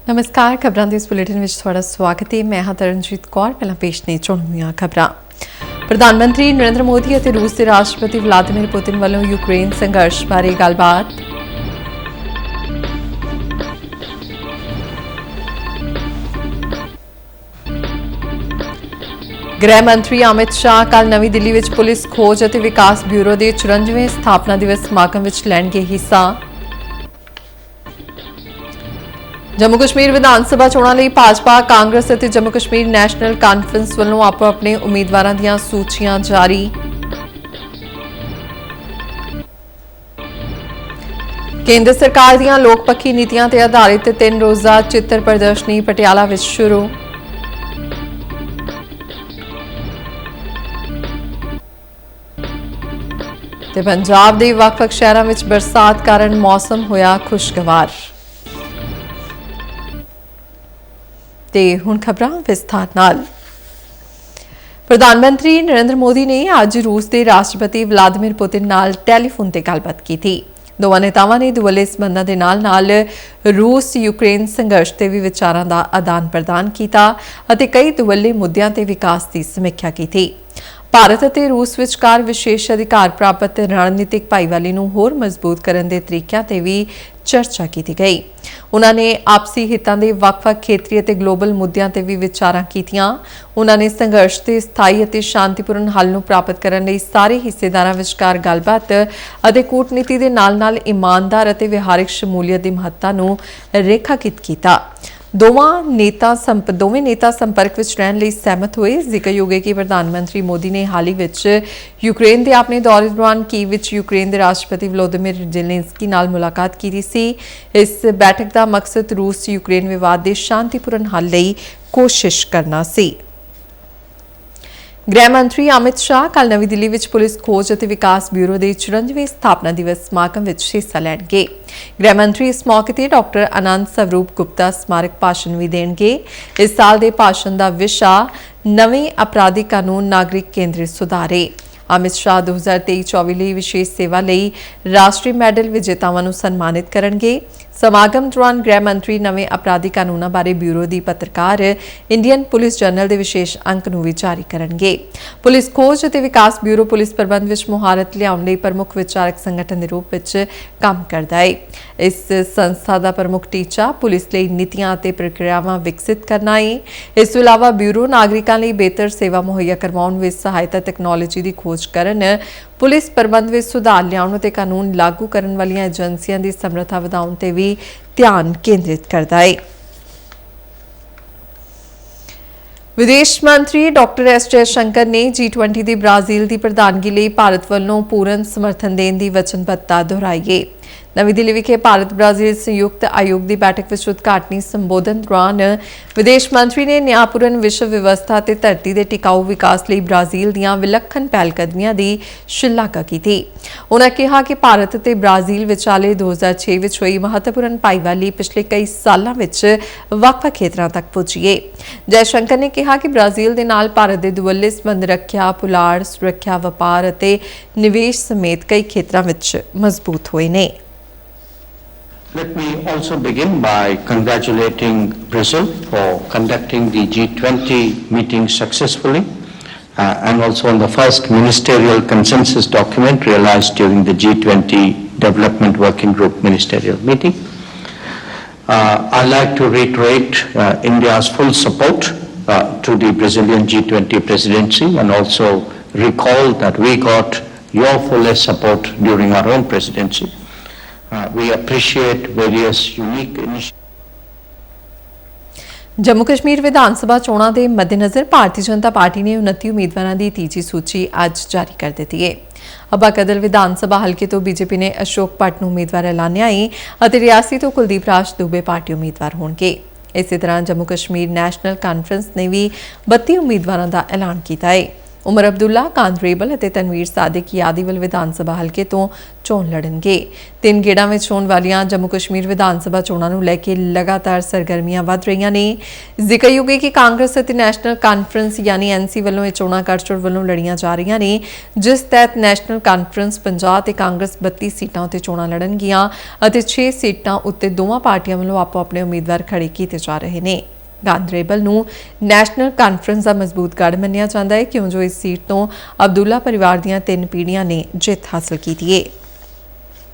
नमस्कार खबरां ਦੇ ਇਸ ਬੁਲੇਟਿਨ ਵਿੱਚ ਤੁਹਾਡਾ ਸਵਾਗਤ ਹੈ। ਮੈਂ ਹਾਂ ਤਰਨਜੀਤ ਕੌਰ। ਪਹਿਲਾਂ ਪੇਸ਼ ਨੇ ਚੁਣਵੀਆਂ ਖਬਰਾਂ। ਪ੍ਰਧਾਨ ਮੰਤਰੀ ਨਰਿੰਦਰ ਮੋਦੀ ਅਤੇ ਰੂਸ ਦੇ ਰਾਸ਼ਟਰਪਤੀ ਵਲਾਦੀਮੀਰ ਪੁਤਿਨ ਵੱਲੋਂ ਯੂਕਰੇਨ ਸੰਘਰਸ਼ ਬਾਰੇ ਗੱਲਬਾਤ। गृह मंत्री अमित शाह कल नवी दिल्ली विच पुलिस खोज और विकास ब्यूरो के 54वें स्थापना दिवस समागम विच लैणगे हिस्सा। जम्मू कश्मीर विधान सभा चोणां लई भाजपा कांग्रेस और जम्मू कश्मीर नैशनल कांफ्रेंस वालों आपो अपने उम्मीदवारों दीआं सूचियां जारी। केंद्र सरकार दीआं लोकपक्षी नीतियां ते आधारित 3 रोज़ा चित्र प्रदर्शनी पटियाला विच शुरू। ਤੇ ਪੰਜਾਬ ਦੇ ਵੱਖ-ਵੱਖ ਸ਼ਹਿਰਾਂ ਵਿੱਚ ਬਰਸਾਤ ਕਾਰਨ ਮੌਸਮ ਹੋਇਆ ਖੁਸ਼ਗਵਾਰ। ਤੇ ਹੁਣ ਖਬਰਾਂ ਵਿਸਥਾਰ ਨਾਲ। ਪ੍ਰਧਾਨ ਮੰਤਰੀ ਨਰਿੰਦਰ ਮੋਦੀ ਨੇ ਅੱਜ ਰੂਸ ਦੇ ਰਾਸ਼ਟਰਪਤੀ ਵਲਾਦੀਮੀਰ ਪੁਤਿਨ ਨਾਲ ਟੈਲੀਫੋਨ ਤੇ ਗੱਲਬਾਤ ਕੀਤੀ। ਦੋਵਾਂ ਨੇਤਾਵਾਂ ਨੇ ਦੁਵੱਲੇ ਸਬੰਧਾਂ ਦੇ ਨਾਲ ਰੂਸ ਯੂਕਰੇਨ ਸੰਘਰਸ਼ ਤੇ ਵੀ ਵਿਚਾਰਾਂ ਦਾ ਆਦਾਨ ਪ੍ਰਦਾਨ ਕੀਤਾ ਅਤੇ ਕਈ ਦੁਵੱਲੇ ਮੁੱਦਿਆਂ ਤੇ ਵਿਕਾਸ ਦੀ ਸਮੀਖਿਆ ਕੀਤੀ। ਭਾਰਤ ਅਤੇ ਰੂਸ ਵਿਚਕਾਰ ਵਿਸ਼ੇਸ਼ ਅਧਿਕਾਰ ਪ੍ਰਾਪਤ ਰਣਨੀਤਿਕ ਭਾਈਵਾਲੀ ਨੂੰ ਹੋਰ ਮਜ਼ਬੂਤ ਕਰਨ ਦੇ ਤਰੀਕਿਆਂ ਤੇ ਵੀ ਚਰਚਾ ਕੀਤੀ ਗਈ। ਉਨ੍ਹਾਂ ਨੇ ਆਪਸੀ ਹਿੱਤਾਂ ਦੇ ਵੱਖ-ਵੱਖ ਖੇਤਰੀ ਅਤੇ ਗਲੋਬਲ ਮੁੱਦਿਆਂ ਤੇ ਵੀ ਵਿਚਾਰਾਂ ਕੀਤੀਆਂ। ਉਨ੍ਹਾਂ ਨੇ ਸੰਘਰਸ਼ ਦੇ ਸਥਾਈ ਅਤੇ ਸ਼ਾਂਤੀਪੂਰਨ ਹੱਲ ਨੂੰ ਪ੍ਰਾਪਤ ਕਰਨ ਲਈ ਸਾਰੇ ਹਿੱਸੇਦਾਰਾਂ ਵਿਚਕਾਰ ਗੱਲਬਾਤ ਅਤੇ ਕੂਟਨੀਤੀ ਦੇ ਨਾਲ-ਨਾਲ ਇਮਾਨਦਾਰ ਅਤੇ ਵਿਹਾਰਿਕ ਸ਼ਮੂਲੀਅਤ ਦੀ ਮਹੱਤਤਾ ਨੂੰ ਰੇਖਾਕਿਤ ਕੀਤਾ। ਦੋਵੇਂ ਨੇਤਾ ਸੰਪਰਕ ਵਿੱਚ ਰਹਿਣ ਲਈ ਸਹਿਮਤ ਹੋਏ। ਜ਼ਿਕਰਯੋਗ ਹੈ ਕਿ ਪ੍ਰਧਾਨ ਮੰਤਰੀ ਮੋਦੀ ਨੇ ਹਾਲ ਹੀ ਵਿੱਚ ਯੂਕਰੇਨ ਦੇ ਆਪਣੇ ਦੌਰੇ ਦੌਰਾਨ ਕੀਵ ਵਿੱਚ ਯੂਕਰੇਨ ਦੇ ਰਾਸ਼ਟਰਪਤੀ ਵਲੋਦੀਮੀਰ ਜ਼ੈਲੈਂਸਕੀ ਨਾਲ ਮੁਲਾਕਾਤ ਕੀਤੀ ਸੀ। ਇਸ ਬੈਠਕ ਦਾ ਮਕਸਦ ਰੂਸ ਯੂਕਰੇਨ ਵਿਵਾਦ ਦੇ ਸ਼ਾਂਤੀਪੂਰਨ ਹੱਲ ਲਈ ਕੋਸ਼ਿਸ਼ ਕਰਨਾ ਸੀ। गृह मंत्री अमित शाह कल नवी दिल्ली विच पुलिस खोज और विकास ब्यूरो के 54वें स्थापना दिवस समागम विच हिस्सा लैणगे। गृह मंत्री इस मौके ते डॉक्टर आनंद स्वरूप गुप्ता स्मारक भाषण भी देणगे। इस साल के भाषण का विषा नवें अपराधिक कानून नागरिक केंद्रित सुधार है। अमित शाह 2023-24 ਲਈ विशेष सेवा ਲਈ राष्ट्रीय मैडल विजेतावां ਨੂੰ ਸਨਮਾਨਿਤ ਕਰਨਗੇ। ਸਮਾਗਮ ਦੌਰਾਨ ਗ੍ਰਹਿ ਮੰਤਰੀ ਨਵੇਂ ਅਪਰਾਧਿਕ ਕਾਨੂੰਨਾਂ ਬਾਰੇ ਬਿਊਰੋ ਦੀ ਪੱਤਰਕਾਰ ਇੰਡੀਅਨ ਪੁਲਿਸ ਜਰਨਲ ਦੇ ਵਿਸ਼ੇਸ਼ ਅੰਕ ਨੂੰ ਵੀ ਜਾਰੀ ਕਰਨਗੇ। ਪੁਲਿਸ ਖੋਜ ਅਤੇ ਵਿਕਾਸ ਬਿਊਰੋ ਪੁਲਿਸ ਪ੍ਰਬੰਧ ਵਿੱਚ ਮੁਹਾਰਤ ਲਿਆਉਣ ਲਈ ਪ੍ਰਮੁੱਖ ਵਿਚਾਰਕ ਸੰਗਠਨ ਦੇ ਰੂਪ ਵਿੱਚ ਕੰਮ ਕਰਦਾ ਹੈ। ਇਸ ਸੰਸਥਾ ਦਾ ਪ੍ਰਮੁੱਖ ਟੀਚਾ ਪੁਲਿਸ ਲਈ ਨੀਤੀਆਂ ਅਤੇ ਪ੍ਰਕਿਰਿਆਵਾਂ ਵਿਕਸਿਤ ਕਰਨਾ ਹੈ। ਇਸ ਤੋਂ ਇਲਾਵਾ ਬਿਊਰੋ ਨਾਗਰਿਕਾਂ ਲਈ ਬਿਹਤਰ ਸੇਵਾ ਮੁਹੱਈਆ ਕਰਵਾਉਣ ਵਿੱਚ ਸਹਾਇਤਾ ਤਕਨਾਲੋਜੀ ਦੀ ਖੋਜ ਕਰਨ, ਪੁਲਿਸ ਪ੍ਰਬੰਧ ਵਿੱਚ ਸੁਧਾਰ ਲਿਆਉਣ ਅਤੇ ਕਾਨੂੰਨ ਲਾਗੂ ਕਰਨ ਵਾਲੀਆਂ ਏਜੰਸੀਆਂ ਦੀ ਸਮਰੱਥਾ ਵਧਾਉਣ ਤੇ ਵੀ ਧਿਆਨ ਕੇਂਦਰਿਤ ਕਰਦਾ ਹੈ। ਵਿਦੇਸ਼ ਮੰਤਰੀ ਡਾਕਟਰ ਐਸ ਜੈਸ਼ੰਕਰ ਨੇ G20 ਦੀ ਬ੍ਰਾਜ਼ੀਲ ਦੀ ਪ੍ਰਧਾਨਗੀ ਲਈ ਭਾਰਤ ਵੱਲੋਂ ਪੂਰਨ ਸਮਰਥਨ ਦੇਣ ਦੀ ਵਚਨਬੱਧਤਾ ਦੁਹਰਾਈ ਹੈ। नवी दिल्ली विखे भारत ब्राजील संयुक्त आयोग की बैठक में उद्घाटनी संबोधन दौरान विदेश मंत्री ने न्यायपूर्ण विश्व व्यवस्था ते धरती के टिकाऊ विकास लिए ब्राजील दीआं विलक्षण पहलकदमियां की शलाघा की। उन्होंने कहा कि भारत ते ब्राजील विचाले 2006 में हुई महत्वपूर्ण भाईवाली पिछले कई सालों में ਵੱਖ-ਵੱਖ खेतरां तक पहुंची है। जयशंकर ने कहा कि ब्राजील दे नाल भारत के दुवल्ले संबंध रखिया, पुलाड़, सुरक्षा, व्यापार और निवेश समेत कई खेतरां में मजबूत हुए ने। Let me also begin by congratulating Brazil for conducting the G20 meeting successfully and also on the first ministerial consensus document realized during the G20 Development Working Group ministerial meeting. I'd like to reiterate India's full support to the Brazilian G20 presidency and also recall that we got your fullest support during our own presidency. We appreciate various unique initiatives. Jammu Kashmir Vidhan Sabha चोणां दे मद्देनज़र Bharatiya Janata party ने 29 उम्मीदवारों की तीजी सूची अज जारी कर दी है। अब्बा कदल विधान सभा हल्के तो बीजेपी ने अशोक भट्ट नूं उम्मीदवार ऐलानिया है और रियासी तो कुलदीप राज दुबे पार्टी उम्मीदवार होणगे। इस तरह जम्मू कश्मीर नैशनल कांफ्रेंस ने भी 32 उम्मीदवारों का ऐलान किया है। ਉਮਰ ਅਬਦੁੱਲਾ ਕਾਂਦਰੇਬਲ ਅਤੇ ਤਨਵੀਰ ਸਾਦਿਕ ਯਾਦੀਵਲ ਵਿਧਾਨ ਸਭਾ ਹਲਕੇ ਤੋਂ ਚੋਣ ਲੜਨਗੇ। 3 ਗੇੜਾਂ ਵਿੱਚ ਹੋਣ ਵਾਲੀਆਂ ਜੰਮੂ ਕਸ਼ਮੀਰ ਵਿਧਾਨ ਸਭਾ ਚੋਣਾਂ ਨੂੰ ਲੈ ਕੇ ਲਗਾਤਾਰ ਸਰਗਰਮੀਆਂ ਵਧ ਰਹੀਆਂ ਨੇ। ਜ਼ਿਕਰਯੋਗ ਹੈ ਕਿ ਕਾਂਗਰਸ ਅਤੇ ਨੈਸ਼ਨਲ ਕਾਨਫਰੰਸ ਯਾਨੀ ਐਨਸੀ ਵੱਲੋਂ ਇਹ ਚੋਣਾਂ ਗੱਠਜੋੜ ਵੱਲੋਂ ਲੜੀਆਂ ਜਾ ਰਹੀਆਂ ਨੇ, ਜਿਸ ਤਹਿਤ ਨੈਸ਼ਨਲ ਕਾਨਫਰੰਸ 50 ਤੇ ਕਾਂਗਰਸ 32 ਸੀਟਾਂ ਉੱਤੇ ਚੋਣਾਂ ਲੜਨਗੀਆਂ ਅਤੇ 6 ਸੀਟਾਂ ਉੱਤੇ ਦੋਵਾਂ ਪਾਰਟੀਆਂ ਵੱਲੋਂ ਆਪੋ ਆਪਣੇ ਉਮੀਦਵਾਰ ਖੜੇ ਕੀਤੇ ਜਾ ਰਹੇ ਨੇ। ਕਾਂਦਰੇਬਲ ਨੂੰ ਨੈਸ਼ਨਲ ਕਾਨਫਰੰਸ ਦਾ ਮਜ਼ਬੂਤ ਗੜ੍ਹ ਮੰਨਿਆ ਜਾਂਦਾ ਹੈ ਕਿਉਂ ਜੋ ਇਸ ਸੀਟ ਤੋਂ ਅਬਦੁੱਲਾ ਪਰਿਵਾਰ ਦੀਆਂ 3 ਪੀੜ੍ਹੀਆਂ ਨੇ ਜਿੱਤ ਹਾਸਲ ਕੀਤੀ ਹੈ।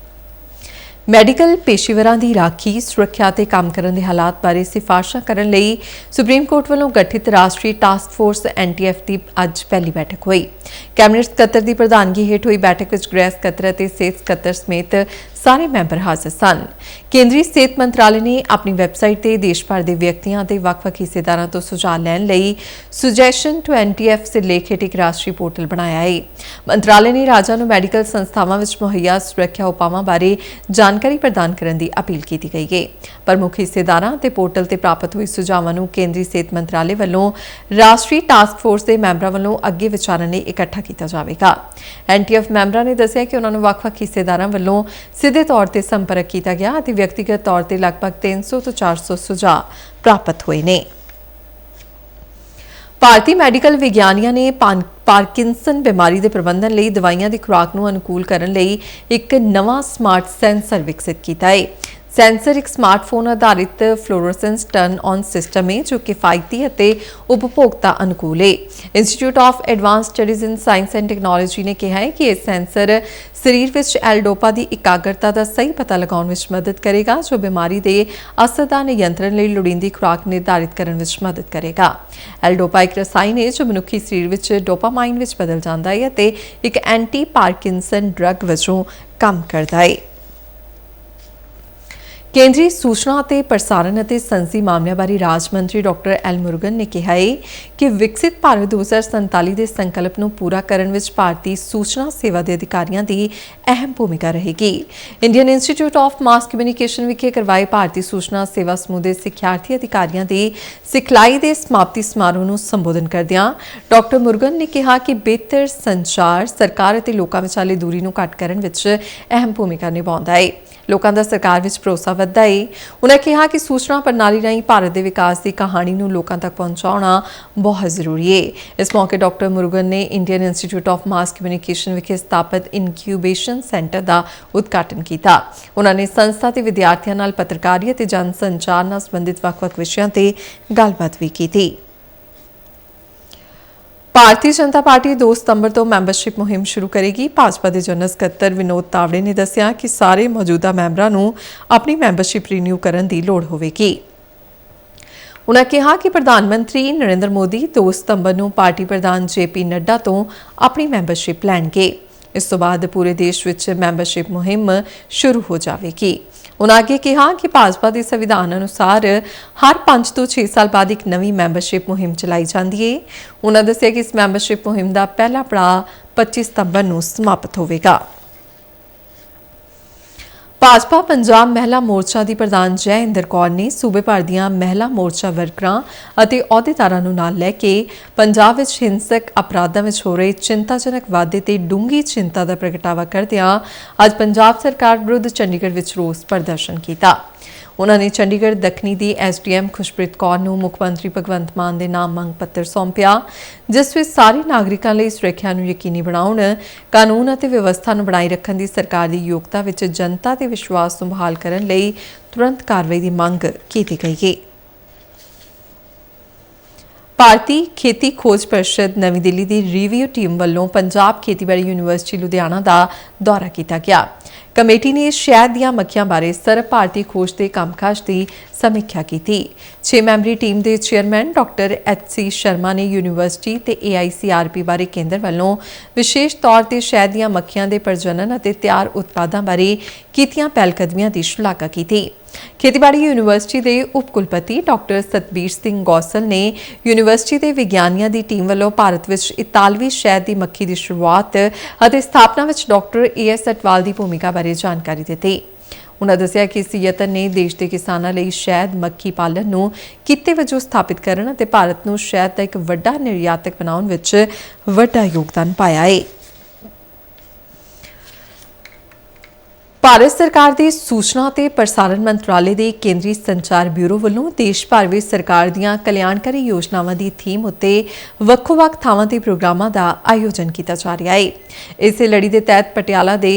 ਮੈਡੀਕਲ ਪੇਸ਼ੇਵਰਾਂ ਦੀ ਰਾਖੀ, ਸੁਰੱਖਿਆ ਤੇ ਕੰਮ ਕਰਨ ਦੇ ਹਾਲਾਤ ਬਾਰੇ ਸਿਫਾਰਸ਼ਾਂ ਕਰਨ ਲਈ ਸੁਪਰੀਮ ਕੋਰਟ ਵੱਲੋਂ ਗਠਿਤ ਰਾਸ਼ਟਰੀ ਟਾਸਕ ਫੋਰਸ ਐਨਟੀਐਫ ਦੀ ਅੱਜ ਪਹਿਲੀ ਬੈਠਕ ਹੋਈ। ਕੈਬਨਿਟ ਸਕੱਤਰ ਦੀ ਪ੍ਰਧਾਨਗੀ ਹੇਠ ਹੋਈ ਬੈਠਕ ਵਿੱਚ ਗ੍ਰਹਿ ਸਕੱਤਰ ਅਤੇ ਸਿਹਤ ਸਕੱਤਰ ਸਮੇਤ ਸਾਰੇ ਮੈਂਬਰ ਹਾਜ਼ਰ ਸਨ। ਕੇਂਦਰੀ ਸਿਹਤ ਮੰਤਰਾਲੇ ਨੇ ਆਪਣੀ ਵੈਬਸਾਈਟ ਤੇ ਦੇਸ਼ ਭਰ ਦੇ ਵਿਅਕਤੀਆਂ ਅਤੇ ਵੱਖ-ਵੱਖ ਹਿੱਸੇਦਾਰਾਂ ਤੋਂ ਸੁਝਾਅ ਲੈਣ ਲਈ ਸੁਜੈਸ਼ਨ ਟੂ ਐਨਟੀਐਫ ਸਿਰਲੇਖ ਹੇਠ ਇੱਕ ਰਾਸ਼ਟਰੀ ਪੋਰਟਲ ਬਣਾਇਆ ਹੈ। ਮੰਤਰਾਲੇ ਨੇ ਰਾਜਾਂ ਨੂੰ ਮੈਡੀਕਲ ਸੰਸਥਾਵਾਂ ਵਿੱਚ ਮੁਹੱਈਆ ਸੁਰੱਖਿਆ ਉਪਾਵਾਂ ਬਾਰੇ ਜਾਣਕਾਰੀ ਪ੍ਰਦਾਨ ਕਰਨ ਦੀ ਅਪੀਲ ਕੀਤੀ ਗਈ ਹੈ। ਪ੍ਰਮੁੱਖ ਹਿੱਸੇਦਾਰਾਂ ਤੇ ਪੋਰਟਲ ਤੇ ਪ੍ਰਾਪਤ ਹੋਏ ਸੁਝਾਵਾਂ ਨੂੰ ਕੇਂਦਰੀ ਸਿਹਤ ਮੰਤਰਾਲੇ ਵੱਲੋਂ ਰਾਸ਼ਟਰੀ ਟਾਸਕ ਫੋਰਸ ਦੇ ਮੈਂਬਰਾਂ ਵੱਲੋਂ ਅੱਗੇ ਵਿਚਾਰਨ ਲਈ ਇਕੱਠਾ ਕੀਤਾ ਜਾਵੇਗਾ। ਐਨਟੀਐਫ ਮੈਂਬਰਾਂ ਨੇ ਦੱਸਿਆ ਕਿ ਉਹਨਾਂ ਨੂੰ ਵੱਖ-ਵੱਖ ਹਿੱਸੇਦਾਰਾਂ ਵੱਲੋਂ ਸਿੱਧੇ ਤੌਰ ਤੇ ਸੰਪਰਕ ਕੀਤਾ ਗਿਆ ਅਤੇ ਵਿਅਕਤੀਗਤ ਤੌਰ ਤੇ ਲਗਭਗ 300 ਤੋਂ 400 ਸੁਝਾਅ ਪ੍ਰਾਪਤ ਹੋਏ ਨੇ। ਭਾਰਤੀ ਮੈਡੀਕਲ ਵਿਗਿਆਨੀਆਂ ਨੇ ਪਾਰਕਿੰਸਨ ਬਿਮਾਰੀ ਦੇ ਪ੍ਰਬੰਧਨ ਲਈ ਦਵਾਈਆਂ ਦੀ ਖੁਰਾਕ ਨੂੰ ਅਨੁਕੂਲ ਕਰਨ ਲਈ ਇੱਕ ਨਵਾਂ ਸਮਾਰਟ ਸੈਂਸਰ ਵਿਕਸਿਤ ਕੀਤਾ ਹੈ। ਸੈਂਸਰ ਇੱਕ ਸਮਾਰਟਫੋਨ ਆਧਾਰਿਤ ਫਲੋਰੋਸੈਂਸ ਟਰਨ ਔਨ ਸਿਸਟਮ ਹੈ ਜੋ ਕਿਫਾਇਤੀ ਅਤੇ ਉਪਭੋਗਤਾ ਅਨੁਕੂਲ ਹੈ। Institute of advance studies in science and technology ਨੇ ਕਿਹਾ ਹੈ ਕਿ ਇਹ ਸੈਂਸਰ ਸਰੀਰ ਵਿੱਚ ਐਲ-ਡੋਪਾ ਦੀ ਇਕਾਗਰਤਾ ਦਾ ਸਹੀ ਪਤਾ ਲਗਾਉਣ ਵਿੱਚ ਮਦਦ ਕਰੇਗਾ ਜੋ ਬਿਮਾਰੀ ਦੇ ਅਸਰ ਦਾ ਨਿਯੰਤਰਣ ਲਈ ਲੋੜੀਂਦੀ ਖੁਰਾਕ ਨਿਰਧਾਰਿਤ ਕਰਨ ਵਿੱਚ ਮਦਦ ਕਰੇਗਾ। ਐਲ-ਡੋਪਾ ਇੱਕ ਰਸਾਇਣ ਹੈ ਜੋ ਮਨੁੱਖੀ ਸਰੀਰ ਵਿੱਚ ਡੋਪਾਮਾਈਨ ਵਿੱਚ ਬਦਲ ਜਾਂਦਾ ਹੈ ਅਤੇ ਇੱਕ ਐਂਟੀ ਪਾਰਕਿੰਸਨ ਡਰੱਗ ਵਜੋਂ ਕੰਮ ਕਰਦਾ ਹੈ। ਕੇਂਦਰੀ ਸੂਚਨਾ ਅਤੇ ਪ੍ਰਸਾਰਣ ਅਤੇ ਸੰਸਦੀ ਮਾਮਲਿਆਂ ਬਾਰੇ ਰਾਜ ਮੰਤਰੀ ਡਾਕਟਰ ਐਲ ਮੁਰਗਨ ਨੇ ਕਿਹਾ ਹੈ ਕਿ ਵਿਕਸਿਤ ਭਾਰਤ 2047 ਦੇ ਸੰਕਲਪ ਨੂੰ ਪੂਰਾ ਕਰਨ ਵਿੱਚ ਭਾਰਤੀ ਸੂਚਨਾ ਸੇਵਾ ਦੇ ਅਧਿਕਾਰੀਆਂ ਦੀ ਅਹਿਮ ਭੂਮਿਕਾ ਰਹੇਗੀ। Indian institute of mass communication ਵਿਖੇ ਕਰਵਾਏ ਭਾਰਤੀ ਸੂਚਨਾ ਸੇਵਾ ਸਮੂਹ ਦੇ ਸਿੱਖਿਆਰਥੀ ਅਧਿਕਾਰੀਆਂ ਦੀ ਸਿਖਲਾਈ ਦੇ ਸਮਾਪਤੀ ਸਮਾਰੋਹ ਨੂੰ ਸੰਬੋਧਨ ਕਰਦਿਆਂ ਡਾਕਟਰ ਮੁਰਗਨ ਨੇ ਕਿਹਾ ਕਿ ਬਿਹਤਰ ਸੰਚਾਰ ਸਰਕਾਰ ਅਤੇ ਲੋਕਾਂ ਵਿਚਾਲੇ ਦੂਰੀ ਨੂੰ ਘੱਟ ਕਰਨ ਵਿੱਚ ਅਹਿਮ ਭੂਮਿਕਾ ਨਿਭਾਉਂਦਾ ਹੈ। ਲੋਕਾਂ ਦਾ ਸਰਕਾਰ ਵਿੱਚ ਭਰੋਸਾ ਵੱਧਦਾ ਹੈ। ਉਨ੍ਹਾਂ ਕਿਹਾ ਕਿ ਸੂਚਨਾ ਪ੍ਰਣਾਲੀ ਰਾਹੀਂ ਭਾਰਤ ਦੇ ਵਿਕਾਸ ਦੀ ਕਹਾਣੀ ਨੂੰ ਲੋਕਾਂ ਤੱਕ ਪਹੁੰਚਾਉਣਾ ਬਹੁਤ ਜ਼ਰੂਰੀ ਹੈ। ਇਸ ਮੌਕੇ ਡਾਕਟਰ ਮੁਰਗਨ ਨੇ Indian institute of mass communication ਵਿਖੇ ਸਥਾਪਿਤ ਇਨਕਿਊਬੇਸ਼ਨ ਸੈਂਟਰ ਦਾ ਉਦਘਾਟਨ ਕੀਤਾ। ਉਨ੍ਹਾਂ ਨੇ ਸੰਸਥਾ ਤੇ ਵਿਦਿਆਰਥੀਆਂ ਨਾਲ ਪੱਤਰਕਾਰੀ ਅਤੇ ਜਨ ਸੰਚਾਰ ਨਾਲ ਸੰਬੰਧਿਤ ਵੱਖ-ਵੱਖ ਵਿਸ਼ਿਆਂ ਤੇ ਗੱਲਬਾਤ ਵੀ ਕੀਤੀ। ਭਾਰਤੀ ਜਨਤਾ ਪਾਰਟੀ 2 ਸਤੰਬਰ ਤੋਂ ਮੈਂਬਰਸ਼ਿਪ ਮੁਹਿੰਮ ਸ਼ੁਰੂ ਕਰੇਗੀ। ਭਾਜਪਾ ਦੇ ਜਨਰਲ ਸਕੱਤਰ ਵਿਨੋਦ ਤਾਵੜੇ ਨੇ ਦੱਸਿਆ ਕਿ ਸਾਰੇ ਮੌਜੂਦਾ ਮੈਂਬਰਾਂ ਨੂੰ ਆਪਣੀ ਮੈਂਬਰਸ਼ਿਪ ਰੀਨਿਊ ਕਰਨ ਦੀ ਲੋੜ ਹੋਵੇਗੀ। ਉਨ੍ਹਾਂ ਕਿਹਾ ਕਿ ਪ੍ਰਧਾਨ ਮੰਤਰੀ ਨਰਿੰਦਰ ਮੋਦੀ 2 ਸਤੰਬਰ ਨੂੰ ਪਾਰਟੀ ਪ੍ਰਧਾਨ ਜੇਪੀ ਨੱਡਾ ਤੋਂ ਆਪਣੀ ਮੈਂਬਰਸ਼ਿਪ ਲੈਣਗੇ। ਇਸ ਤੋਂ ਬਾਅਦ ਪੂਰੇ ਦੇਸ਼ ਵਿੱਚ ਮੈਂਬਰਸ਼ਿਪ ਮੁਹਿੰਮ ਸ਼ੁਰੂ ਹੋ ਜਾਵੇਗੀ। ਉਨ੍ਹਾਂ ਅੱਗੇ ਕਿਹਾ ਕਿ ਭਾਜਪਾ ਦੇ ਸੰਵਿਧਾਨ ਅਨੁਸਾਰ ਹਰ 5 ਤੋਂ 6 ਸਾਲ ਬਾਅਦ ਇੱਕ ਨਵੀਂ ਮੈਂਬਰਸ਼ਿਪ ਮੁਹਿੰਮ ਚਲਾਈ ਜਾਂਦੀ ਹੈ। ਉਨ੍ਹਾਂ ਦੱਸਿਆ ਕਿ ਇਸ ਮੈਂਬਰਸ਼ਿਪ ਮੁਹਿੰਮ ਦਾ ਪਹਿਲਾ ਪੜਾਅ 25 ਸਤੰਬਰ ਨੂੰ ਸਮਾਪਤ ਹੋਵੇਗਾ। ਭਾਜਪਾ ਪੰਜਾਬ ਮਹਿਲਾ ਮੋਰਚਾ ਦੀ ਪ੍ਰਧਾਨ ਜੈ ਇੰਦਰ ਕੌਰ ਨੇ ਸੂਬੇ ਭਰ ਦੀਆਂ ਮਹਿਲਾ ਮੋਰਚਾ ਵਰਕਰਾਂ ਅਤੇ ਅਹੁਦੇਦਾਰਾਂ ਨੂੰ ਨਾਲ ਲੈ ਕੇ ਪੰਜਾਬ ਵਿੱਚ ਹਿੰਸਕ ਅਪਰਾਧਾਂ ਵਿੱਚ ਹੋ ਰਹੇ ਚਿੰਤਾਜਨਕ ਵਾਧੇ ਤੇ ਡੂੰਘੀ ਚਿੰਤਾ ਦਾ ਪ੍ਰਗਟਾਵਾ ਕਰਦਿਆਂ ਅੱਜ ਪੰਜਾਬ ਸਰਕਾਰ ਵਿਰੁੱਧ ਚੰਡੀਗੜ੍ਹ ਵਿੱਚ ਰੋਸ ਪ੍ਰਦਰਸ਼ਨ ਕੀਤਾ। ਉਨ੍ਹਾਂ ਨੇ ਚੰਡੀਗੜ੍ਹ ਦੱਖਣੀ ਦੀ ਐਸਡੀਐਮ ਖੁਸ਼ਪ੍ਰੀਤ ਕੌਰ ਨੂੰ ਮੁੱਖ ਮੰਤਰੀ ਭਗਵੰਤ ਮਾਨ ਦੇ ਨਾਮ ਮੰਗ ਪੱਤਰ ਸੌਂਪਿਆ, ਜਿਸ ਵਿੱਚ ਸਾਰੇ ਨਾਗਰਿਕਾਂ ਲਈ ਸੁਰੱਖਿਆ ਨੂੰ ਯਕੀਨੀ ਬਣਾਉਣ, ਕਾਨੂੰਨ ਅਤੇ ਵਿਵਸਥਾ ਨੂੰ ਬਣਾਈ ਰੱਖਣ ਦੀ ਸਰਕਾਰ ਦੀ ਯੋਗਤਾ ਵਿੱਚ ਜਨਤਾ ਦੇ ਵਿਸ਼ਵਾਸ ਨੂੰ ਬਹਾਲ ਕਰਨ ਲਈ ਤੁਰੰਤ ਕਾਰਵਾਈ ਦੀ ਮੰਗ ਕੀਤੀ ਗਈ ਹੈ। ਭਾਰਤੀ ਖੇਤੀ ਖੋਜ ਪਰਿਸ਼ਦ ਨਵੀਂ ਦਿੱਲੀ ਦੀ ਰਿਵਿਊ ਟੀਮ ਵੱਲੋਂ ਪੰਜਾਬ ਖੇਤੀਬਾੜੀ ਯੂਨੀਵਰਸਿਟੀ ਲੁਧਿਆਣਾ ਦਾ ਦੌਰਾ ਕੀਤਾ ਗਿਆ। ਕਮੇਟੀ ਨੇ ਸ਼ਹਿਦ ਦੀਆਂ ਮੱਖੀਆਂ ਬਾਰੇ ਸਰਬ ਭਾਰਤੀ ਖੋਜ ਦੇ ਕੰਮਕਾਜ ਦੀ ਸਮੀਖਿਆ ਕੀਤੀ। 6 ਮੈਂਬਰੀ ਟੀਮ ਦੇ ਚੇਅਰਮੈਨ ਡਾਕਟਰ HC ਸ਼ਰਮਾ ਨੇ ਯੂਨੀਵਰਸਿਟੀ ਤੇ AICRP ਬਾਰੇ ਕੇਂਦਰ ਵੱਲੋਂ ਵਿਸ਼ੇਸ਼ ਤੌਰ ਤੇ ਸ਼ਹਿਦ ਦੀਆਂ ਮੱਖੀਆਂ ਦੇ ਪ੍ਰਜਨਨ ਅਤੇ ਤਿਆਰ ਉਤਪਾਦਾਂ ਬਾਰੇ ਕੀਤੀਆਂ ਪਹਿਲਕਦਮੀਆਂ ਦੀ ਸ਼ਲਾਘਾ ਕੀਤੀ। ਖੇਤੀਬਾੜੀ ਯੂਨੀਵਰਸਿਟੀ ਦੇ ਉਪ ਕੁਲਪਤੀ ਡਾਕਟਰ ਸਤਬੀਰ ਸਿੰਘ ਗੌਸਲ ਨੇ ਯੂਨੀਵਰਸਿਟੀ ਦੇ ਵਿਗਿਆਨੀਆਂ ਦੀ ਟੀਮ ਵੱਲੋਂ ਭਾਰਤ ਵਿੱਚ ਇਤਾਲਵੀ ਸ਼ਹਿਦ ਦੀ ਮੱਖੀ ਦੀ ਸ਼ੁਰੂਆਤ ਅਤੇ ਸਥਾਪਨਾ ਵਿੱਚ ਡਾਕਟਰ AS ਅਟਵਾਲ ਦੀ ਭੂਮਿਕਾ ਬਾਰੇ ਜਾਣਕਾਰੀ ਦਿੱਤੀ। ਉਨ੍ਹਾਂ ਦੱਸਿਆ ਕਿ ਇਸ ਯਤਨ ਨੇ ਦੇਸ਼ ਦੇ ਕਿਸਾਨਾਂ ਲਈ ਸ਼ਹਿਦ ਮੱਖੀ ਪਾਲਣ ਨੂੰ ਕਿੱਤੇ ਵਜੋਂ ਸਥਾਪਿਤ ਕਰਨ ਅਤੇ ਭਾਰਤ ਨੂੰ ਸ਼ਹਿਦ ਦਾ ਇੱਕ ਵੱਡਾ ਨਿਰਯਾਤਕ ਬਣਾਉਣ ਵਿੱਚ ਵੱਡਾ ਯੋਗਦਾਨ ਪਾਇਆ ਹੈ। ਭਾਰਤ ਸਰਕਾਰ ਦੇ ਸੂਚਨਾ ਅਤੇ ਪ੍ਰਸਾਰਣ ਮੰਤਰਾਲੇ ਦੇ ਕੇਂਦਰੀ ਸੰਚਾਰ ਬਿਊਰੋ ਵੱਲੋਂ ਦੇਸ਼ ਭਰ ਵਿੱਚ ਸਰਕਾਰ ਦੀਆਂ ਕਲਿਆਣਕਾਰੀ ਯੋਜਨਾਵਾਂ ਦੀ ਥੀਮ ਉੱਤੇ ਵੱਖੋ-ਵੱਖ ਥਾਵਾਂ ਤੇ ਪ੍ਰੋਗਰਾਮਾਂ ਦਾ ਆਯੋਜਨ ਕੀਤਾ ਜਾ ਰਿਹਾ ਹੈ। ਇਸੇ ਲੜੀ ਦੇ ਤਹਿਤ ਪਟਿਆਲਾ ਦੇ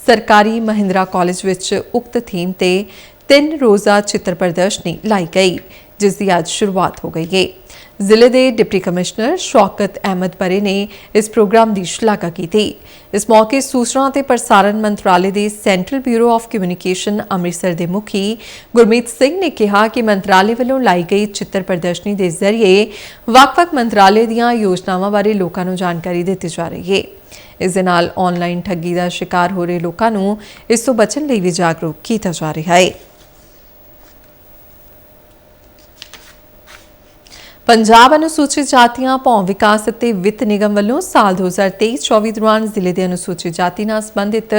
ਸਰਕਾਰੀ ਮਹਿੰਦਰਾ ਕਾਲਜ ਵਿੱਚ ਉਕਤ ਥੀਮ ਤੇ 3 ਰੋਜ਼ਾ ਚਿੱਤਰ ਪ੍ਰਦਰਸ਼ਨੀ ਲਾਈ ਗਈ, ਜਿਸ ਦੀ ਅੱਜ ਸ਼ੁਰੂਆਤ ਹੋ ਗਈ ਹੈ। ਜ਼ਿਲ੍ਹੇ ਦੇ ਡਿਪਟੀ ਕਮਿਸ਼ਨਰ ਸ਼ੌਕਤ ਅਹਿਮਦ ਪਰੇ ਨੇ ਇਸ ਪ੍ਰੋਗਰਾਮ ਦੀ ਸ਼ਲਾਘਾ ਕੀਤੀ। ਇਸ ਮੌਕੇ ਸੂਚਨਾ ਅਤੇ ਪ੍ਰਸਾਰਣ ਮੰਤਰਾਲੇ ਦੇ central bureau of communication Amritsar ਦੇ ਮੁਖੀ ਗੁਰਮੀਤ ਸਿੰਘ ਨੇ ਕਿਹਾ ਕਿ ਮੰਤਰਾਲੇ ਵੱਲੋਂ ਲਾਈ ਗਈ ਚਿੱਤਰ ਪ੍ਰਦਰਸ਼ਨੀ ਦੇ ਜ਼ਰੀਏ ਵੱਖ-ਵੱਖ ਮੰਤਰਾਲੇ ਦੀਆਂ ਯੋਜਨਾਵਾਂ ਬਾਰੇ ਲੋਕਾਂ ਨੂੰ ਜਾਣਕਾਰੀ ਦਿੱਤੀ ਜਾ ਰਹੀ ਹੈ। ਇਸ ਦੇ ਨਾਲ ਆਨਲਾਈਨ ਠੱਗੀ ਦਾ ਸ਼ਿਕਾਰ ਹੋ ਰਹੇ ਲੋਕਾਂ ਨੂੰ ਇਸ ਤੋਂ ਬਚਣ ਲਈ ਵੀ ਜਾਗਰੂਕ ਕੀਤਾ ਜਾ ਰਿਹਾ ਹੈ। ਪੰਜਾਬ ਅਨੁਸੂਚਿਤ ਜਾਤੀਆਂ ਭੌਂ ਵਿਕਾਸ ਅਤੇ ਵਿੱਤ ਨਿਗਮ ਵੱਲੋਂ ਸਾਲ 2023-24 ਦੌਰਾਨ ਜ਼ਿਲ੍ਹੇ ਦੇ ਅਨੁਸੂਚਿਤ ਜਾਤੀ ਨਾਲ ਸੰਬੰਧਿਤ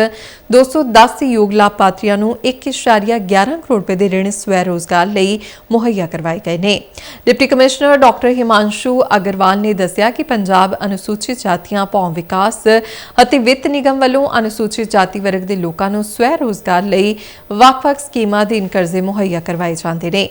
210 ਯੋਗ ਲਾਭਪਾਤਰੀਆਂ ਨੂੰ 1.11 ਕਰੋੜ ਰੁਪਏ ਦੇ ਰਿਣ ਸਵੈ ਰੋਜ਼ਗਾਰ ਲਈ ਮੁਹੱਈਆ ਕਰਵਾਏ ਗਏ ਨੇ। Deputy commissioner doctor Himanshu Agarwal ਨੇ ਦੱਸਿਆ ਕਿ ਪੰਜਾਬ ਅਨੁਸੂਚਿਤ ਜਾਤੀਆਂ ਭੌਂ ਵਿਕਾਸ ਅਤੇ ਵਿੱਤ ਨਿਗਮ ਵੱਲੋਂ ਅਨੁਸੂਚਿਤ ਜਾਤੀ ਵਰਗ ਦੇ ਲੋਕਾਂ ਨੂੰ ਸਵੈ ਰੋਜ਼ਗਾਰ ਲਈ ਵੱਖ-ਵੱਖ ਸਕੀਮਾਂ ਅਧੀਨ ਕਰਜ਼ੇ ਮੁਹੱਈਆ ਕਰਵਾਏ ਜਾਂਦੇ ਨੇ।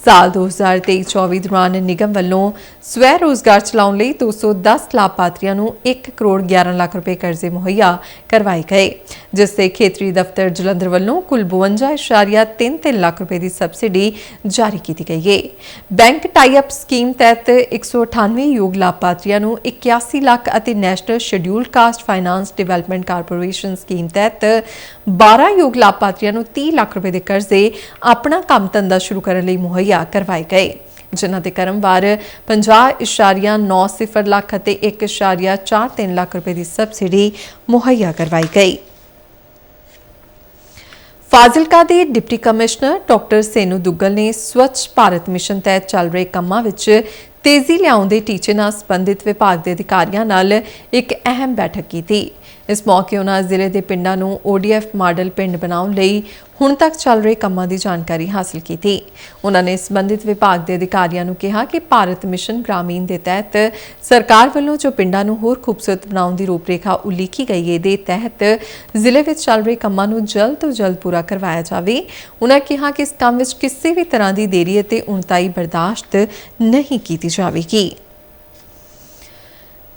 ਸਾਲ 2023-24 ਦੌਰਾਨ ਨਿਗਮ ਵੱਲੋਂ ਸਵੈ ਰੋਜ਼ਗਾਰ ਚਲਾਉਣ ਲਈ 210 ਲਾਭਪਾਤਰੀਆਂ ਨੂੰ 1 ਕਰੋੜ 11 ਲੱਖ ਰੁਪਏ ਕਰਜ਼ੇ ਮੁਹੱਈਆ ਕਰਵਾਏ ਗਏ, ਜਿਸ ਤੇ ਖੇਤਰੀ ਦਫ਼ਤਰ ਜਲੰਧਰ ਵੱਲੋਂ ਕੁੱਲ 52.33 ਲੱਖ ਰੁਪਏ ਦੀ ਸਬਸਿਡੀ ਜਾਰੀ ਕੀਤੀ ਗਈ ਹੈ। ਬੈਂਕ ਟਾਈ ਅਪ ਸਕੀਮ ਤਹਿਤ 198 ਯੋਗ ਲਾਭਪਾਤਰੀਆਂ ਨੂੰ 81 ਲੱਖ ਅਤੇ national scheduled caste finance development corporation scheme ਤਹਿਤ 12 ਯੋਗ ਲਾਭਪਾਤਰੀਆਂ ਨੂੰ 30 ਲੱਖ ਰੁਪਏ ਦੇ ਕਰਜ਼ੇ ਆਪਣਾ ਕੰਮ ਧੰਦਾ ਸ਼ੁਰੂ ਕਰਨ ਲਈ ਮੁਹੱਈਆ ਕਰਵਾਏ ਗਏ, ਜਿਨ੍ਹਾਂ ਦੇ ਕਰਮਵਾਰ 50.90 ਲੱਖ ਅਤੇ 1.43 ਲੱਖ ਰੁਪਏ ਦੀ ਸਬਸਿਡੀ ਮੁਹੱਈਆ ਕਰਵਾਈ ਗਈ। ਫਾਜ਼ਿਲਕਾ ਦੇ deputy commissioner doctor Senu Duggal ਨੇ ਸਵੱਛ ਭਾਰਤ ਮਿਸ਼ਨ ਤਹਿਤ ਚੱਲ ਰਹੇ ਕੰਮਾਂ ਵਿੱਚ ਤੇਜ਼ੀ ਲਿਆਉਣ ਦੇ ਟੀਚੇ ਨਾਲ ਸੰਬੰਧਿਤ ਵਿਭਾਗ ਦੇ ਅਧਿਕਾਰੀਆਂ ਨਾਲ ਇੱਕ ਅਹਿਮ ਬੈਠਕ ਕੀਤੀ। ਇਸ ਮੌਕੇ ਉਹਨਾਂ ਜ਼ਿਲ੍ਹੇ ਦੇ ਪਿੰਡਾਂ ਨੂੰ ODF ਮਾਡਲ ਪਿੰਡ ਬਣਾਉਣ ਲਈ ਹੁਣ ਤੱਕ ਚੱਲ ਰਹੇ ਕੰਮਾਂ ਦੀ ਜਾਣਕਾਰੀ ਹਾਸਲ ਕੀਤੀ। ਉਹਨਾਂ ਨੇ ਸੰਬੰਧਿਤ ਵਿਭਾਗ ਦੇ ਅਧਿਕਾਰੀਆਂ ਨੂੰ ਕਿਹਾ ਕਿ ਭਾਰਤ ਮਿਸ਼ਨ ਗ੍ਰਾਮੀਣ ਦੇ ਤਹਿਤ ਸਰਕਾਰ ਵੱਲੋਂ ਜੋ ਪਿੰਡਾਂ ਨੂੰ ਹੋਰ ਖੂਬਸੂਰਤ ਬਣਾਉਣ ਦੀ ਰੂਪਰੇਖਾ ਉਲੀਕੀ ਗਈ ਹੈ, ਦੇ ਤਹਿਤ ਜ਼ਿਲ੍ਹੇ ਵਿੱਚ ਚੱਲ ਰਹੇ ਕੰਮਾਂ ਨੂੰ ਜਲਦ ਤੋਂ ਜਲਦ ਪੂਰਾ ਕਰਵਾਇਆ ਜਾਵੇ। ਉਹਨਾਂ ਕਿਹਾ ਕਿ ਇਸ ਕੰਮ ਵਿੱਚ ਕਿਸੇ ਵੀ ਤਰ੍ਹਾਂ ਦੀ ਦੇਰੀ ਅਤੇ ਉਣਤਾਈ ਬਰਦਾਸ਼ਤ ਨਹੀਂ ਕੀਤੀ ਜਾਵੇਗੀ।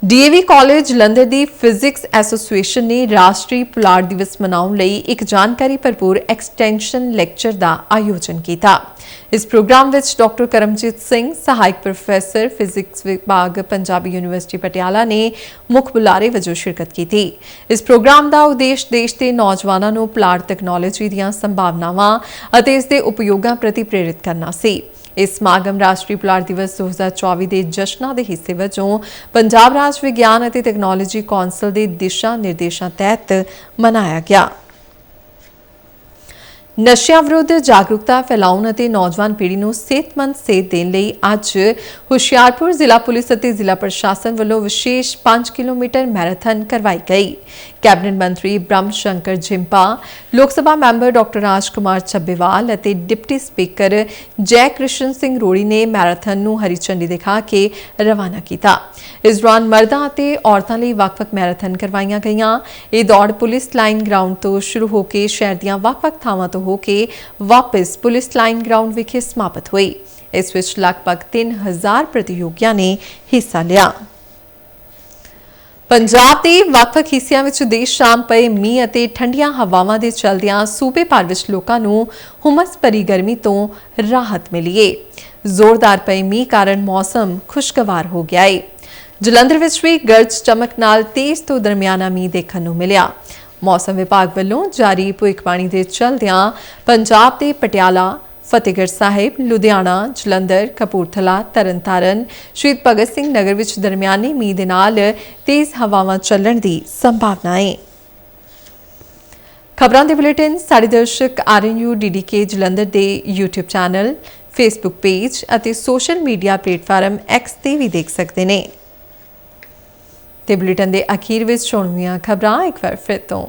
DAV ਕਾਲਜ ਜਲੰਧਰ ਦੀ ਫਿਜ਼ਿਕਸ ਐਸੋਸੀਏਸ਼ਨ ਨੇ ਰਾਸ਼ਟਰੀ ਪੁਲਾੜ ਦਿਵਸ ਮਨਾਉਣ ਲਈ ਇੱਕ ਜਾਣਕਾਰੀ ਭਰਪੂਰ ਐਕਸਟੈਂਸ਼ਨ ਲੈਕਚਰ ਦਾ ਆਯੋਜਨ ਕੀਤਾ। ਇਸ ਪ੍ਰੋਗਰਾਮ ਵਿੱਚ ਡਾਕਟਰ ਕਰਮਜੀਤ ਸਿੰਘ, ਸਹਾਇਕ ਪ੍ਰੋਫੈਸਰ ਫਿਜ਼ਿਕਸ ਵਿਭਾਗ ਪੰਜਾਬੀ ਯੂਨੀਵਰਸਿਟੀ ਪਟਿਆਲਾ ਨੇ ਮੁੱਖ ਬੁਲਾਰੇ ਵਜੋਂ ਸ਼ਿਰਕਤ ਕੀਤੀ। ਇਸ ਪ੍ਰੋਗਰਾਮ ਦਾ ਉਦੇਸ਼ ਦੇਸ਼ ਦੇ ਨੌਜਵਾਨਾਂ ਨੂੰ ਪੁਲਾੜ ਤਕਨਾਲੋਜੀ ਦੀਆਂ ਸੰਭਾਵਨਾਵਾਂ ਅਤੇ ਇਸ ਦੇ ਉਪਯੋਗਾਂ ਪ੍ਰਤੀ ਪ੍ਰੇਰਿਤ ਕਰਨਾ ਸੀ। ਇਸ ਸਮਾਗਮ ਰਾਸ਼ਟਰੀ ਪੁਲਾੜ ਦਿਵਸ 2024 ਦੇ ਜਸ਼ਨਾਂ ਦੇ ਹਿੱਸੇ ਵਜੋਂ ਪੰਜਾਬ ਰਾਜ ਵਿਗਿਆਨ ਅਤੇ ਤਕਨਾਲੋਜੀ ਕੌਂਸਲ ਦੇ ਦਿਸ਼ਾ ਨਿਰਦੇਸ਼ਾਂ ਤਹਿਤ ਮਨਾਇਆ ਗਿਆ। ਨਸ਼ਿਆਂ ਵਿਰੁੱਧ ਜਾਗਰੂਕਤਾ ਫੈਲਾਉਣ ਅਤੇ ਨੌਜਵਾਨ ਪੀੜ੍ਹੀ ਨੂੰ ਸਿਹਤਮੰਦ ਸੇਧ ਦੇਣ ਲਈ ਅੱਜ ਹੁਸ਼ਿਆਰਪੁਰ ਜ਼ਿਲ੍ਹਾ ਪੁਲਿਸ ਅਤੇ ਜ਼ਿਲ੍ਹਾ ਪ੍ਰਸ਼ਾਸਨ ਵੱਲੋਂ ਵਿਸ਼ੇਸ਼ 5 ਕਿਲੋਮੀਟਰ ਮੈਰਾਥਨ ਕਰਵਾਈ ਗਈ। ਕੈਬਨਿਟ ਮੰਤਰੀ ਬ੍ਰਹਮ ਸ਼ੰਕਰ ਜਿੰਪਾ, ਲੋਕ ਸਭਾ ਮੈਂਬਰ ਡਾਕਟਰ ਰਾਜ ਕੁਮਾਰ ਚੱਬੇਵਾਲ ਅਤੇ ਡਿਪਟੀ ਸਪੀਕਰ ਜੈ ਕ੍ਰਿਸ਼ਨ ਸਿੰਘ ਰੋੜੀ ਨੇ ਮੈਰਾਥਨ ਨੂੰ ਹਰੀ ਝੰਡੀ ਦਿਖਾ ਕੇ ਰਵਾਨਾ ਕੀਤਾ। ਇਸ ਦੌਰਾਨ ਮਰਦਾਂ ਅਤੇ ਔਰਤਾਂ ਲਈ ਵੱਖ-ਵੱਖ ਮੈਰਾਥਨ ਕਰਵਾਈਆਂ ਗਈਆਂ। ਇਹ ਦੌੜ ਪੁਲਿਸ ਲਾਈਨ ਗਰਾਊਂਡ ਤੋਂ ਸ਼ੁਰੂ ਹੋ ਕੇ ਸ਼ਹਿਰ ਦੀਆਂ ਵੱਖ-ਵੱਖ ਥਾਵਾਂ ਤੋਂ ਹੋ ਕੇ ਵਾਪਸ ਪੁਲਿਸ ਲਾਈਨ ਗਰਾਊਂਡ ਵਿਖੇ ਸਮਾਪਤ ਹੋਈ। ਇਸ ਵਿੱਚ ਲਗਭਗ 3000 ਪ੍ਰਤੀਯੋਗੀਆਂ ਨੇ ਹਿੱਸਾ ਲਿਆ। ਪੰਜਾਬ ਦੇ ਵੱਖ-ਵੱਖ ਹਿੱਸਿਆਂ ਵਿੱਚ ਦੇਰ ਸ਼ਾਮ ਪਏ ਮੀਂਹ ਅਤੇ ਠੰਡੀਆਂ ਹਵਾਵਾਂ ਦੇ ਚਲਦਿਆਂ ਸੂਬੇ ਭਰ ਵਿੱਚ ਲੋਕਾਂ ਨੂੰ ਹੁਮਸ ਭਰੀ ਗਰਮੀ ਤੋਂ ਰਾਹਤ ਮਿਲੀ ਏ। ਜ਼ੋਰਦਾਰ ਪਏ ਮੀਂਹ ਕਾਰਨ ਮੌਸਮ ਖੁਸ਼ਗਵਾਰ ਹੋ ਗਿਆ ਏ। ਜਲੰਧਰ ਵਿੱਚ ਵੀ ਗਰਜ ਚਮਕ ਨਾਲ ਤੇਜ਼ ਤੋਂ ਦਰਮਿਆਨਾ ਮੀਂਹ ਦੇਖਣ ਨੂੰ ਮਿਲਿਆ। ਮੌਸਮ ਵਿਭਾਗ ਵੱਲੋਂ ਜਾਰੀ ਭਵਿੱਖਬਾਣੀ ਦੇ ਚਲਦਿਆਂ ਪੰਜਾਬ ਦੇ ਪਟਿਆਲਾ, ਫਤਿਹਗੜ੍ਹ ਸਾਹਿਬ, ਲੁਧਿਆਣਾ, ਜਲੰਧਰ, ਕਪੂਰਥਲਾ, ਤਰਨਤਾਰਨ, ਸ਼ਹੀਦ ਭਗਤ ਸਿੰਘ ਨਗਰ ਵਿੱਚ ਦਰਮਿਆਨੇ ਮੀਂਹ ਦੇ ਨਾਲ ਤੇਜ਼ ਹਵਾਵਾਂ ਚੱਲਣ ਦੀ ਸੰਭਾਵਨਾ ਹੈ। ਖਬਰਾਂ ਦੇ ਬੁਲੇਟਿਨ ਸਾਡੇ ਦਰਸ਼ਕ RNU DDK ਜਲੰਧਰ ਦੇ YouTube ਚੈਨਲ, Facebook ਪੇਜ ਅਤੇ ਸੋਸ਼ਲ ਮੀਡੀਆ ਪਲੇਟਫਾਰਮ X ਤੇ ਵੀ ਦੇਖ ਸਕਦੇ ਨੇ। ਤੇ ਬੁਲੇਟਿਨ ਦੇ ਅਖੀਰ ਵਿੱਚ ਚੋਣਵੀਆਂ ਖਬਰਾਂ ਇੱਕ ਵਾਰ ਫਿਰ ਤੋਂ।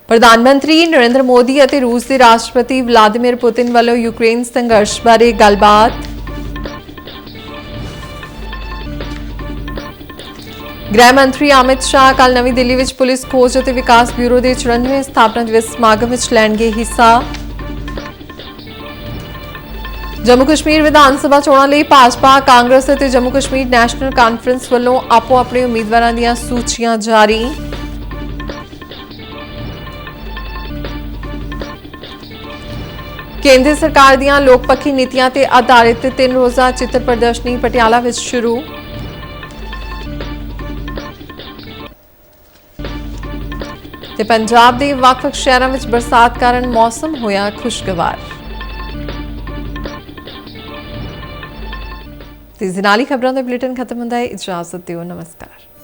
ਪ੍ਰਧਾਨ ਮੰਤਰੀ ਨਰਿੰਦਰ ਮੋਦੀ ਅਤੇ ਰੂਸ ਦੇ ਰਾਸ਼ਟਰਪਤੀ ਵਲਾਦੀਮੀਰ ਪੁਤਿਨ ਵੱਲੋਂ ਯੂਕਰੇਨ ਸੰਘਰਸ਼ ਬਾਰੇ ਗੱਲਬਾਤ। ਗ੍ਰਹਿ ਮੰਤਰੀ ਅਮਿਤ ਸ਼ਾਹ ਕੱਲ੍ਹ ਨਵੀਂ ਦਿੱਲੀ ਵਿੱਚ ਪੁਲਿਸ ਖੋਜ ਅਤੇ ਵਿਕਾਸ ਬਿਊਰੋ ਦੇ 94ਵੇਂ ਸਥਾਪਨਾ ਦਿਵਸ ਸਮਾਗਮ ਵਿੱਚ ਲੈਣਗੇ ਹਿੱਸਾ। ਜੰਮੂ ਕਸ਼ਮੀਰ ਵਿਧਾਨ ਸਭਾ ਚੋਣਾਂ ਲਈ ਭਾਜਪਾ, ਕਾਂਗਰਸ ਅਤੇ ਜੰਮੂ ਕਸ਼ਮੀਰ ਨੈਸ਼ਨਲ ਕਾਨਫਰੰਸ ਵੱਲੋਂ ਆਪੋ-ਆਪਣੇ ਉਮੀਦਵਾਰਾਂ ਦੀਆਂ ਸੂਚੀਆਂ ਜਾਰੀ। ਕੇਂਦਰ ਸਰਕਾਰ ਦੀਆਂ ਲੋਕਪੱਖੀ ਨੀਤੀਆਂ ਤੇ ਆਧਾਰਿਤ 3 ਰੋਜ਼ਾ ਚਿੱਤਰ ਪ੍ਰਦਰਸ਼ਨੀ ਪਟਿਆਲਾ ਵਿੱਚ ਸ਼ੁਰੂ। ਤੇ ਪੰਜਾਬ ਦੇ ਵੱਖ-ਵੱਖ ਸ਼ਹਿਰਾਂ ਵਿੱਚ ਬਰਸਾਤ ਕਾਰਨ ਮੌਸਮ ਹੋਇਆ ਖੁਸ਼ਗਵਾਰ। ਤੇ ਇਸ ਨਾਲ ਹੀ ਖਬਰਾਂ ਦਾ ਬੁਲੇਟਿਨ ਖਤਮ ਹੁੰਦਾ ਹੈ। ਇਜਾਜ਼ਤ ਦਿਓ, ਨਮਸਕਾਰ।